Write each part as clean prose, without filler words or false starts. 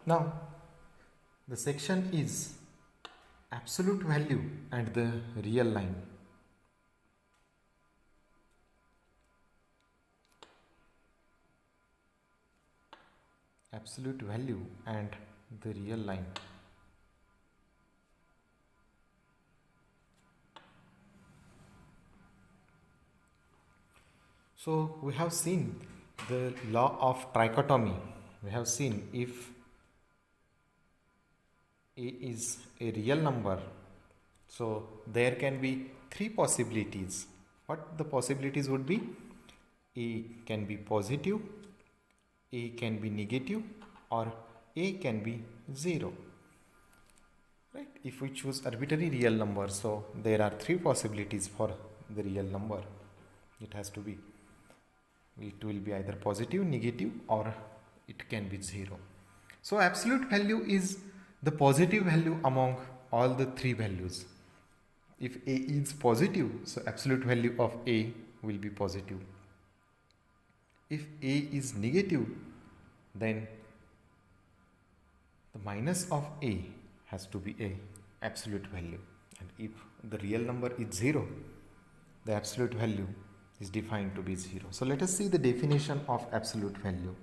Now the section is absolute value and the real line. Absolute value and the real line. So we have seen the law of trichotomy. We have seen if a is a real number, so there can be three possibilities. What the possibilities would be? A can be positive, a can be negative, or a can be 0. Right? If we choose arbitrary real number, so there are three possibilities for the real number. It has to be. It will be either positive, negative, or it can be 0. So absolute value is the positive value among all the three values. If a is positive, so absolute value of a will be positive. If a is negative, then the minus of a has to be a absolute value. And if the real number is 0, the absolute value is defined to be 0. So let us see the definition of absolute value.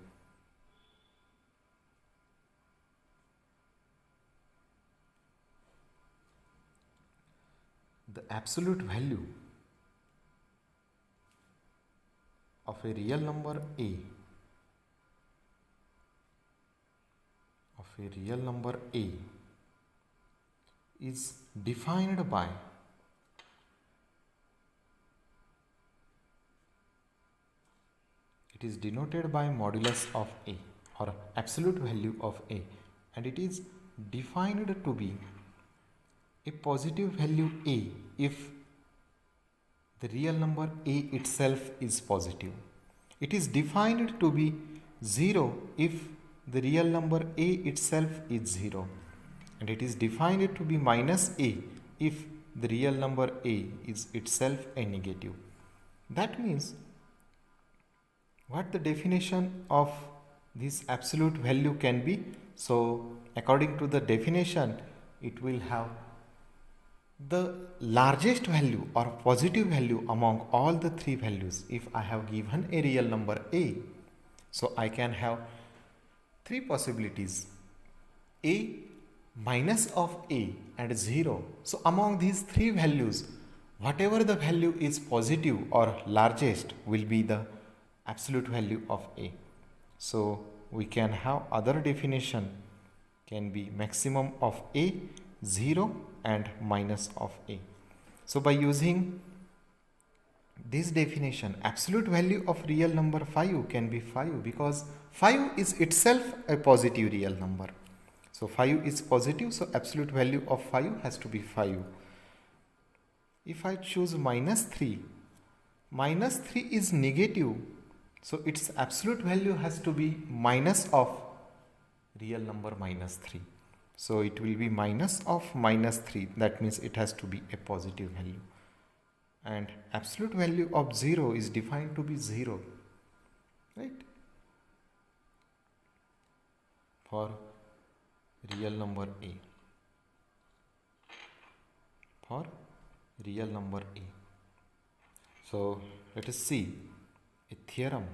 The absolute value of a real number a is defined by it is denoted by modulus of a or absolute value of a, and it is defined to be a positive value a if the real number a itself is positive. It is defined to be 0 if the real number a itself is 0, and it is defined to be minus a if the real number a is itself a negative. That means what the definition of this absolute value can be? So according to the definition, it will have the largest value or positive value among all the three values. If I have given a real number a, so I can have three possibilities: a, minus of a, and 0. So among these three values, whatever the value is positive or largest will be the absolute value of a. So we can have other definition can be maximum of a, 0, and minus of a. So by using this definition, absolute value of real number 5 can be 5 because 5 is itself a positive real number. So 5 is positive, so absolute value of 5 has to be 5. If I choose minus 3 is negative, so its absolute value has to be minus of real number minus 3. So it will be minus of minus 3. That means it has to be a positive value. And absolute value of 0 is defined to be 0. Right? For real number a. For real number a. So let us see a theorem.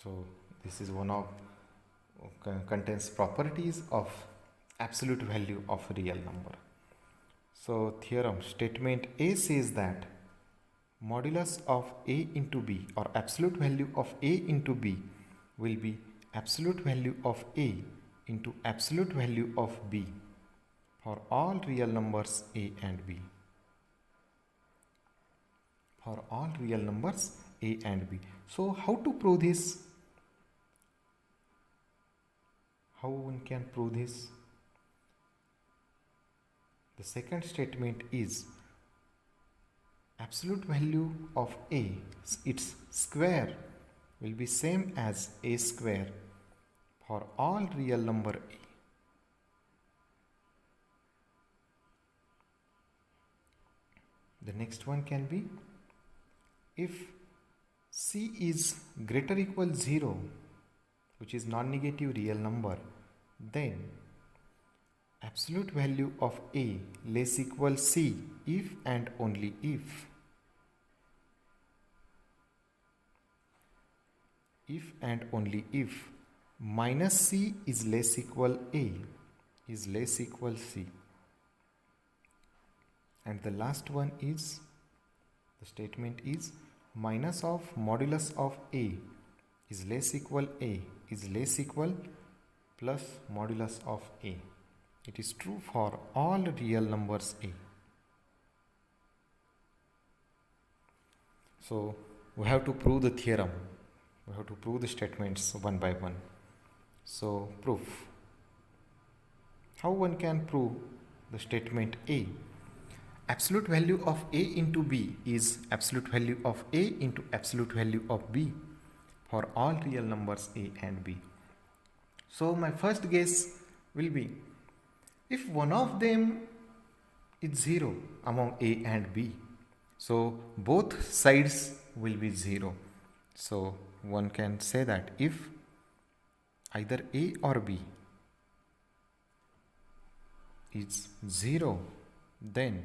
So this is one of contains properties of absolute value of real number. So theorem statement A says that modulus of a into b or absolute value of a into b will be absolute value of a into absolute value of b for all real numbers a and b. For all real numbers a and b. So how to prove this? How one can prove this? The second statement is absolute value of a, its square will be same as a square for all real number a. The next one can be if C is greater equal 0, which is non-negative real number, then absolute value of A less equal C if and only if and only if minus C is less equal A is less equal C. And the last one is, the statement is minus of modulus of A is less equal A is less equal plus modulus of A. It is true for all real numbers A. So we have to prove the theorem. We have to prove the statements one by one. So proof. How one can prove the statement A? Absolute value of A into B is absolute value of A into absolute value of B for all real numbers A and B. So my first guess will be, if one of them is 0 among A and B, so both sides will be 0. So one can say that if either A or B is 0, then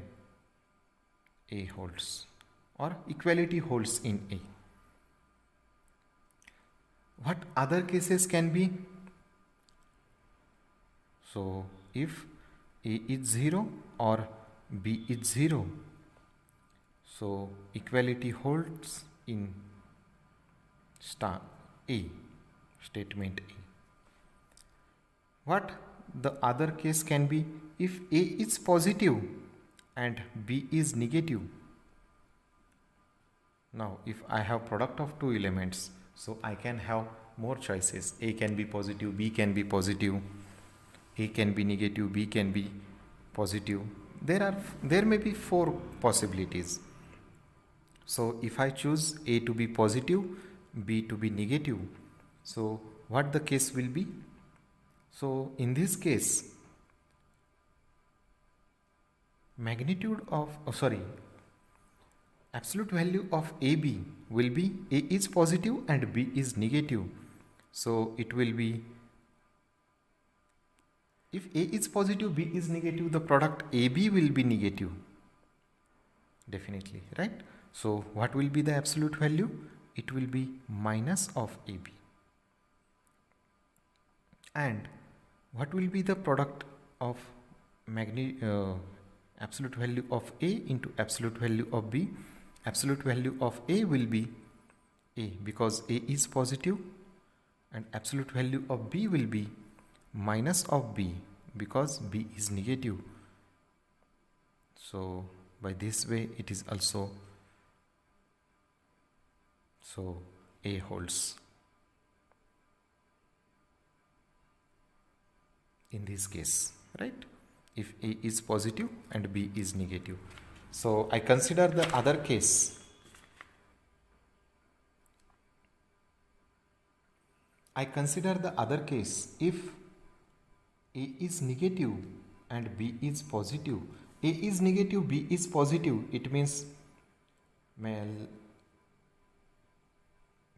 A holds, or equality holds in A. What other cases can be? So if A is 0 or B is 0, so equality holds in star A, statement A. What the other case can be? If A is positive and B is negative. Now if I have product of two elements, so I can have more choices. A can be positive, B can be positive, A can be negative, B can be positive. There may be 4 possibilities. So if I choose A to be positive, B to be negative, so what the case will be? So in this case, absolute value of AB will be A is positive and B is negative. So it will be, if A is positive, B is negative, the product AB will be negative. Definitely, right? So what will be the absolute value? It will be minus of AB. And what will be the product of absolute value of A into absolute value of B? Absolute value of A will be A because A is positive, and absolute value of B will be minus of B because B is negative. So by this way it is also, so A holds in this case, right? If A is positive and B is negative. So I consider the other case. If A is negative and B is positive. A is negative, B is positive. It means, well,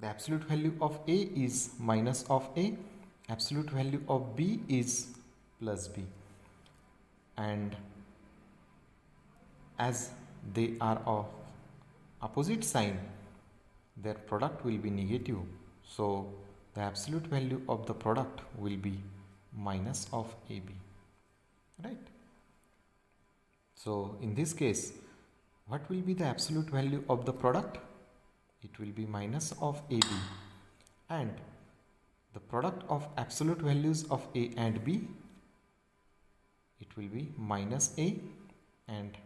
the absolute value of A is minus of A. Absolute value of B is plus B. And as they are of opposite sign, their product will be negative. So the absolute value of the product will be minus of AB, right? So in this case, what will be the absolute value of the product? It will be minus of AB, and the product of absolute values of A and B, it will be minus A and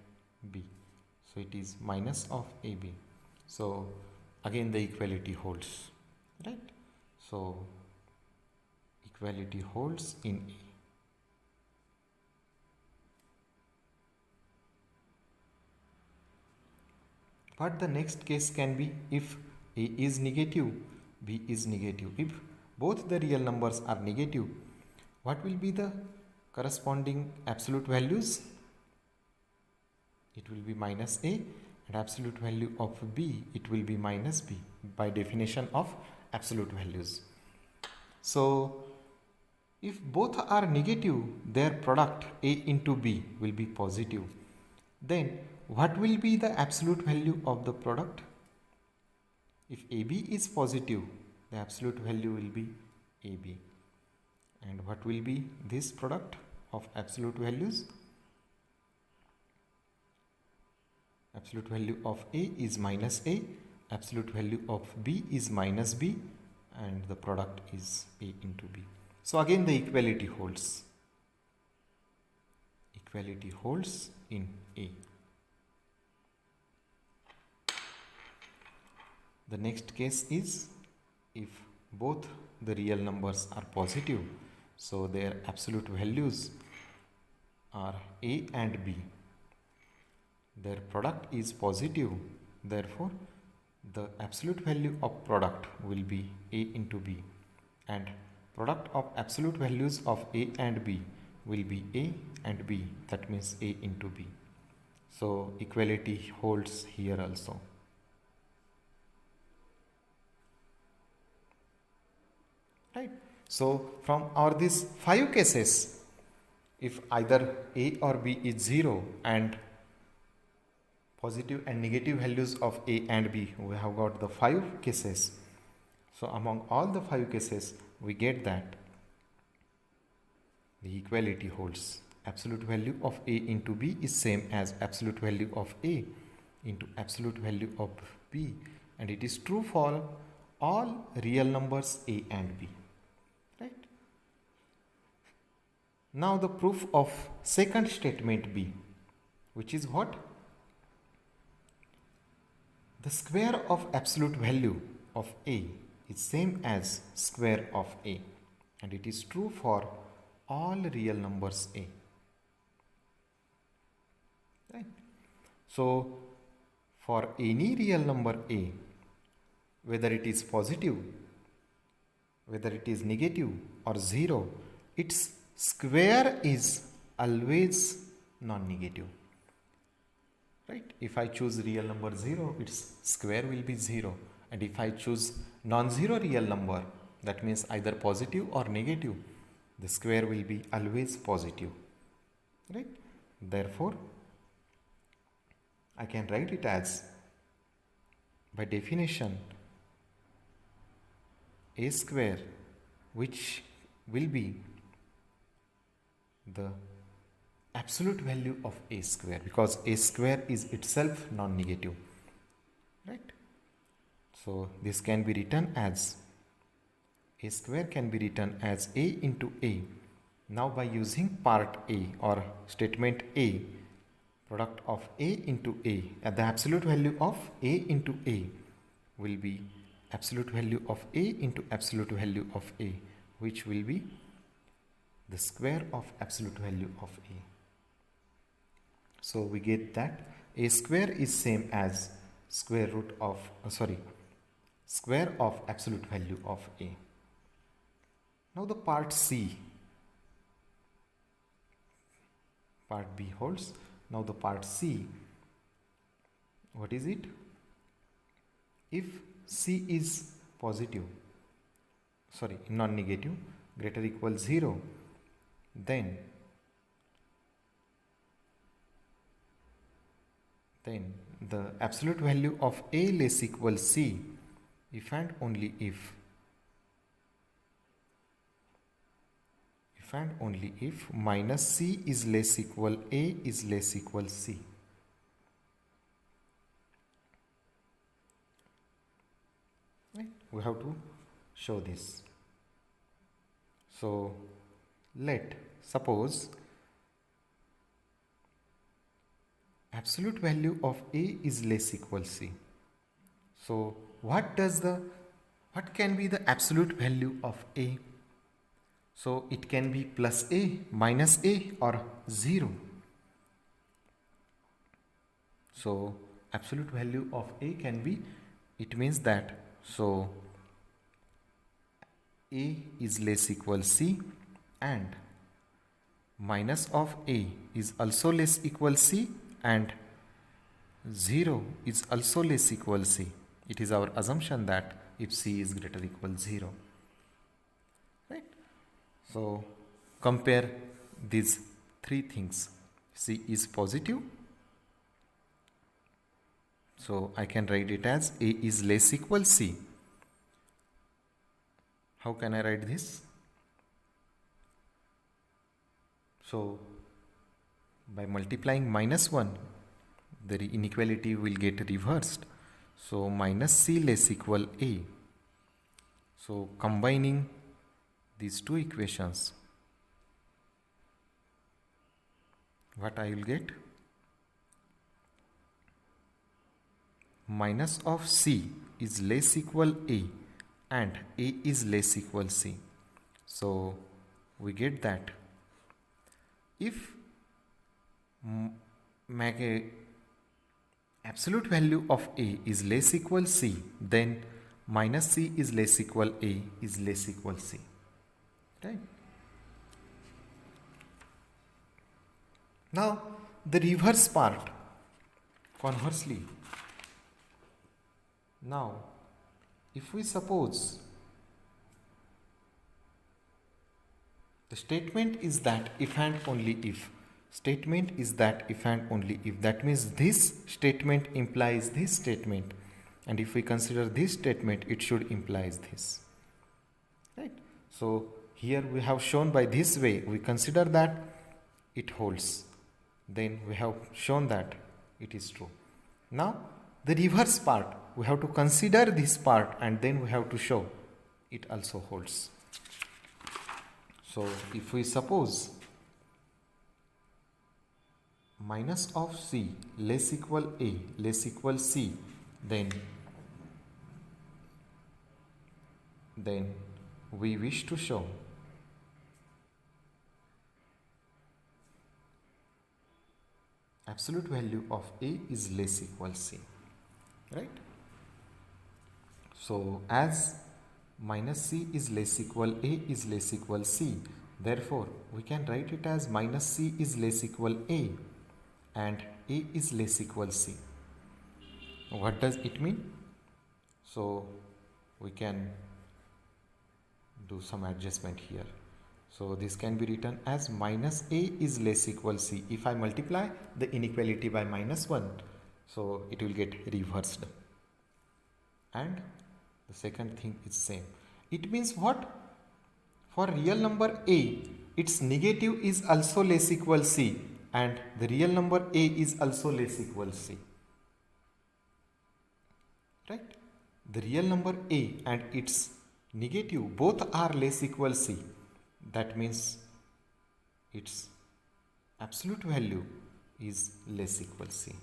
B. So it is minus of AB. So again the equality holds, right? So equality holds in A. But the next case can be, if A is negative, B is negative. If both the real numbers are negative, what will be the corresponding absolute values? It will be minus A, and absolute value of B, it will be minus B. by definition of absolute values. So if both are negative, their product A into B will be positive. Then what will be the absolute value of the product? If AB is positive, the absolute value will be AB. And what will be this product of absolute values? Absolute value of A is minus A, absolute value of B is minus B, and the product is A into B. So again the equality holds. Equality holds in A. The next case is if both the real numbers are positive, so their absolute values are A and B. Their product is positive, therefore the absolute value of product will be A into B, and product of absolute values of A and B will be A and B, that means A into B. So equality holds here also. Right. So from our these 5 cases, if either A or B is 0 and positive and negative values of A and B, we have got the 5 cases. So among all the 5 cases, we get that the equality holds. Absolute value of A into B is same as absolute value of A into absolute value of B, and it is true for all real numbers A and B. Right? Now the proof of second statement B, which is what? The square of absolute value of A is same as square of A, and it is true for all real numbers A. Right? So for any real number A, whether it is positive, whether it is negative or 0, its square is always non-negative. Right? If I choose real number 0, its square will be 0, and if I choose non-zero real number, that means either positive or negative, the square will be always positive. Right? Therefore, I can write it as, by definition, A square, which will be the absolute value of A square, because A square is itself non-negative. Right? So this can be written as, A square can be written as A into A. Now by using part A or statement A, product of A into A, the absolute value of A into A will be absolute value of A into absolute value of A, which will be the square of absolute value of A. So we get that A square is same as square of absolute value of A. Now the part C, part B holds. Now the part C, what is it? If C is positive, non-negative, greater or equal 0, then the absolute value of A less equal C, if and only if minus C is less equal A is less equal C. Right? We have to show this. So suppose absolute value of A is less equal C. So what can be the absolute value of A? So it can be plus A, minus A, or 0. So absolute value of A can be, it means that, so A is less equal C and minus of A is also less equal C and 0 is also less equal C. It is our assumption that if C is greater or equal 0, right? So compare these three things. C is positive, so I can write it as A is less equal C. How can I write this? So by multiplying -1, the inequality will get reversed. So minus C less equal A. So combining these two equations, what I will get? Minus of C is less equal A and A is less equal C. So we get that if absolute value of A is less equal C, then minus C is less equal A is less equal C, right? Now the reverse part, conversely, now if we suppose the statement is that if and only if, statement is that if and only if, that means this statement implies this statement, and if we consider this statement it should implies this, right? So here we have shown by this way, we consider that it holds, then we have shown that it is true. Now the reverse part, we have to consider this part and then we have to show it also holds. So if we suppose minus of C less equal A less equal C, then we wish to show absolute value of A is less equal C, right? So as minus C is less equal A is less equal C, therefore we can write it as minus C is less equal A and A is less equal C. What does it mean? So we can do some adjustment here. So this can be written as minus A is less equal C. If I multiply the inequality by -1, so it will get reversed. And the second thing is same. It means what? For real number A, its negative is also less equal C, and the real number A is also less equal C. Right? The real number A and its negative both are less equal C. That means its absolute value is less equal C.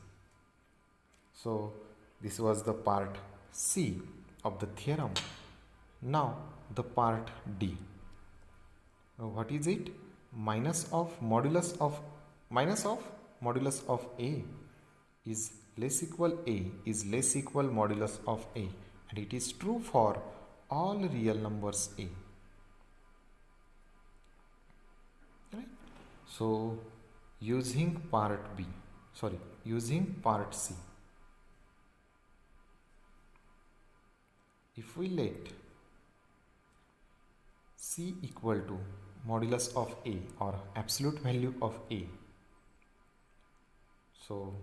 So this was the part C of the theorem. Now the part D. Now what is it? Minus of modulus of A is less equal A is less equal modulus of A, and it is true for all real numbers A. Right? So using part C, if we let C equal to modulus of A or absolute value of A, so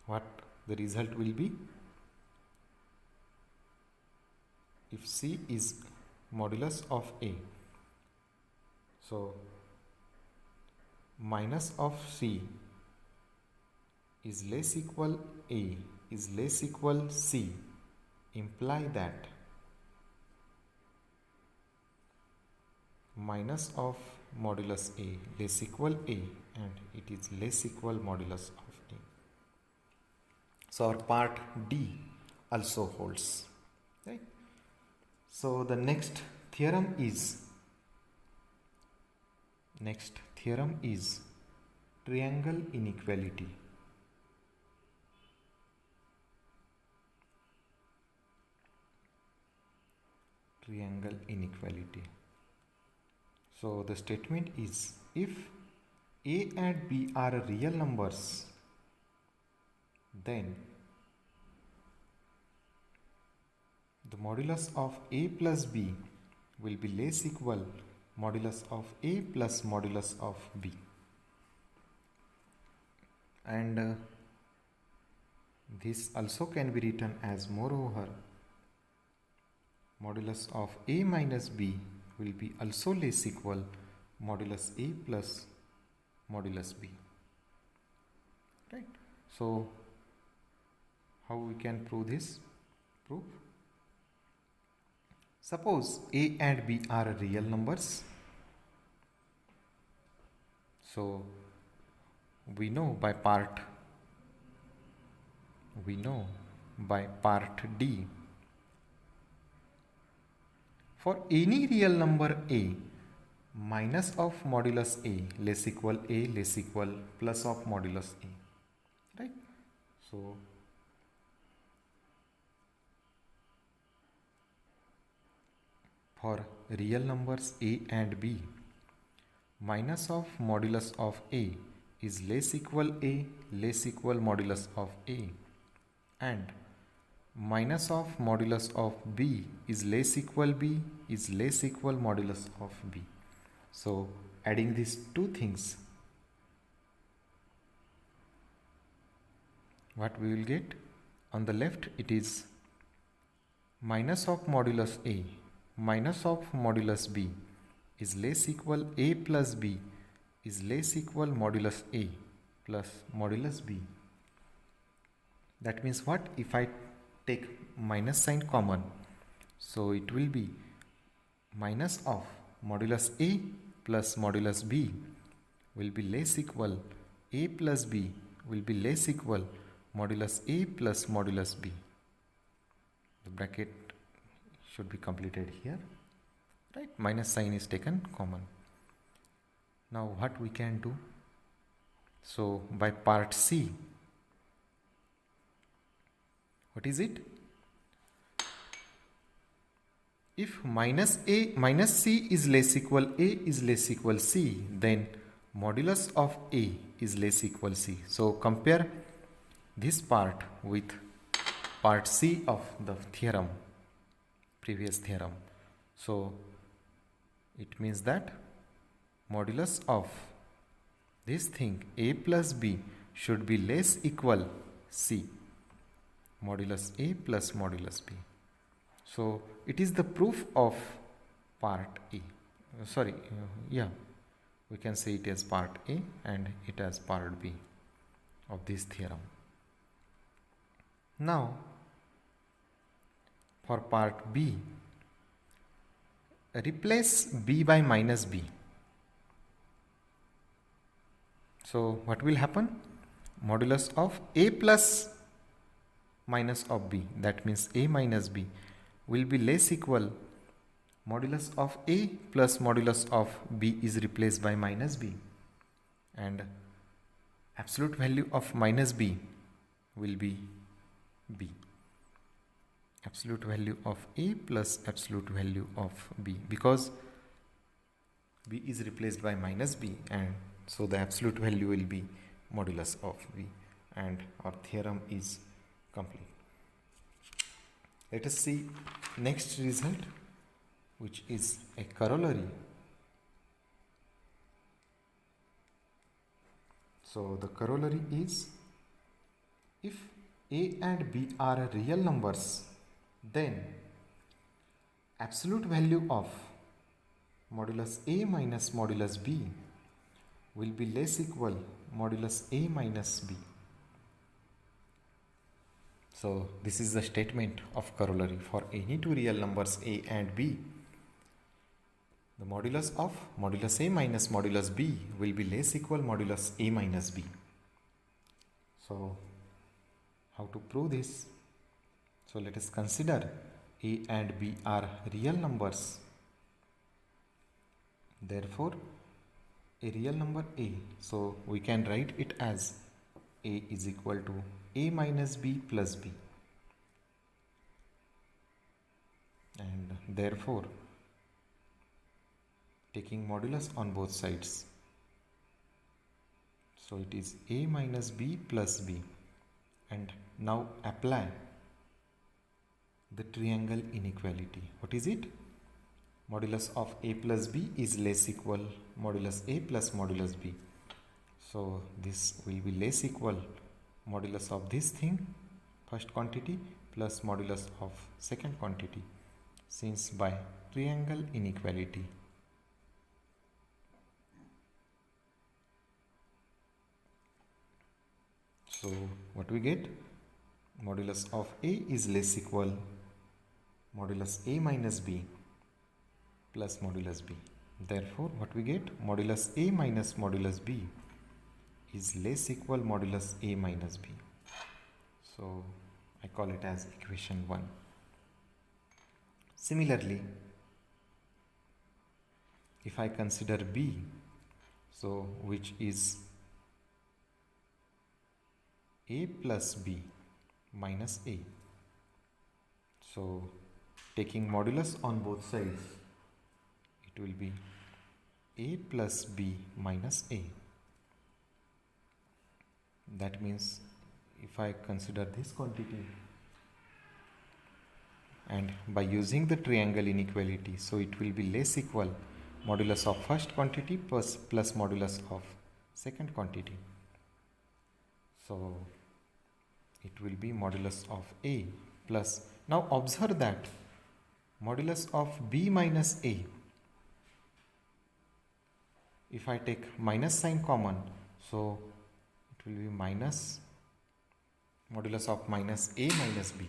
what the result will be? If C is modulus of A, so minus of C is less equal A is less equal C, imply that minus of modulus A less equal A and it is less equal modulus of A. So our part D also holds, right? So the next theorem is triangle inequality. So the statement is, if A and B are real numbers, then the modulus of A plus B will be less equal modulus of A plus modulus of B. And this also can be written as moreover modulus of A minus B will be also less equal modulus A plus modulus B. Right? So how we can prove this? Suppose A and B are real numbers. So we know by part D, for any real number A, minus of modulus A less equal plus of modulus A, right? So for real numbers A and B, minus of modulus of A is less equal modulus of A, and minus of modulus of B is less equal modulus of B. So adding these two things, what we will get? On the left it is minus of modulus A minus of modulus B is less equal A plus B is less equal modulus A plus modulus B. That means what? If I take minus sign common, so it will be minus of modulus A plus modulus B will be less equal A plus B will be less equal modulus A plus modulus B. The bracket should be completed here, right? Minus sign is taken common. Now what we can do? So by part C, what is it? If minus C is less equal A is less equal C, then modulus of A is less equal C. So compare this part with part C of the theorem, previous theorem. So it means that modulus of this thing A plus B should be less equal C, modulus A plus modulus B. So it is the proof of part A. We can say it as part A and it as part B of this theorem. Now for part B, replace B by minus B. So what will happen? Modulus of A plus minus of B, that means A minus B, will be less equal modulus of A plus modulus of B is replaced by minus B, and absolute value of minus B will be B. Absolute value of A plus absolute value of B, because B is replaced by minus B, and so the absolute value will be modulus of B, and our theorem is complete. Let us see next result, which is a corollary. So the corollary is, if A and B are real numbers, then absolute value of modulus A minus modulus B will be less equal modulus A minus B. So this is the statement of corollary. For any two real numbers A and B, the modulus of modulus A minus modulus B will be less equal modulus A minus B. So how to prove this? So let us consider A and B are real numbers. Therefore, a real number A, so we can write it as A is equal to A minus B plus B, and therefore taking modulus on both sides, So it is a minus b plus b. And now apply the triangle inequality. What is it? Modulus of a plus b is less equal modulus a plus modulus b. So this will be less equal modulus of this thing, first quantity, plus modulus of second quantity, since by triangle inequality. So what we get? Modulus of a is less equal modulus a minus b plus modulus b. Therefore, what we get? Modulus a minus modulus b is less equal modulus a minus b. So I call it as equation 1. Similarly, if I consider b, so which is a plus b minus a. So taking modulus on both sides, it will be a plus b minus a. That means if I consider this quantity and by using the triangle inequality, so it will be less equal modulus of first quantity plus modulus of second quantity. So it will be modulus of a plus, now observe that modulus of b minus a, if I take minus sign common, so it will be minus modulus of minus a minus b,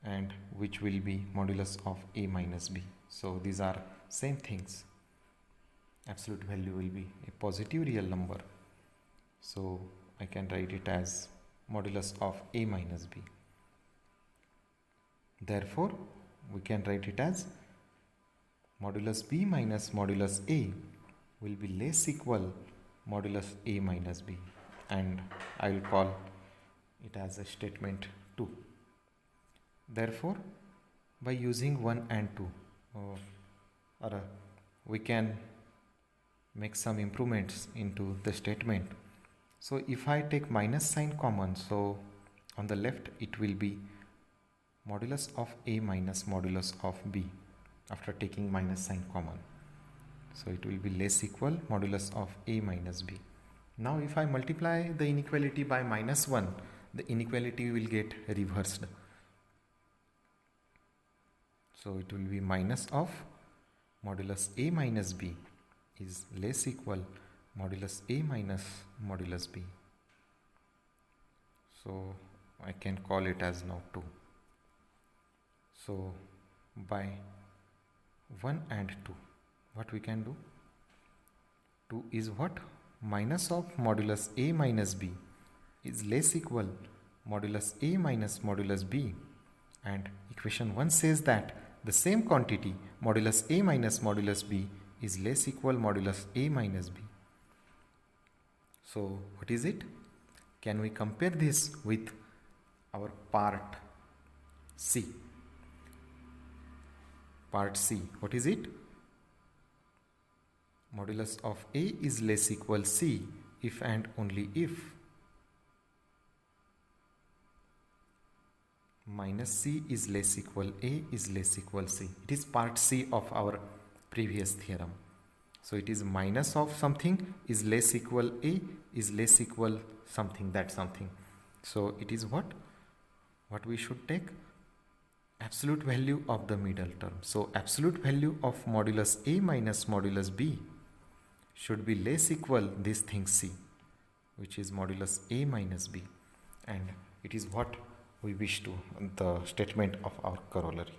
and which will be modulus of a minus b. So these are same things. Absolute value will be a positive real number. So I can write it as modulus of a minus b. Therefore, we can write it as modulus b minus modulus a will be less equal modulus a minus b, and I will call it as a statement 2. Therefore, by using 1 and 2, we can make some improvements into the statement. So if I take minus sign common, so on the left it will be modulus of a minus modulus of b after taking minus sign common. So it will be less equal modulus of a minus b. Now if I multiply the inequality by minus 1, the inequality will get reversed. So it will be minus of modulus a minus b is less equal modulus a minus modulus b. So I can call it as now 2. So by 1 and 2, what we can do? 2 is what? Minus of modulus a minus b is less equal modulus a minus modulus b, and equation 1 says that the same quantity modulus a minus modulus b is less equal modulus a minus b. So what is it? Can we compare this with our part C? Part C, what is it? Modulus of a is less equal c if and only if minus c is less equal a is less equal c. It is part C of our previous theorem. So it is minus of something is less equal a is less equal something, that something. So it is what we should take? Absolute value of the middle term. So absolute value of modulus a minus modulus b should be less equal this thing c, which is modulus a minus b, and it is what we wish to, the statement of our corollary.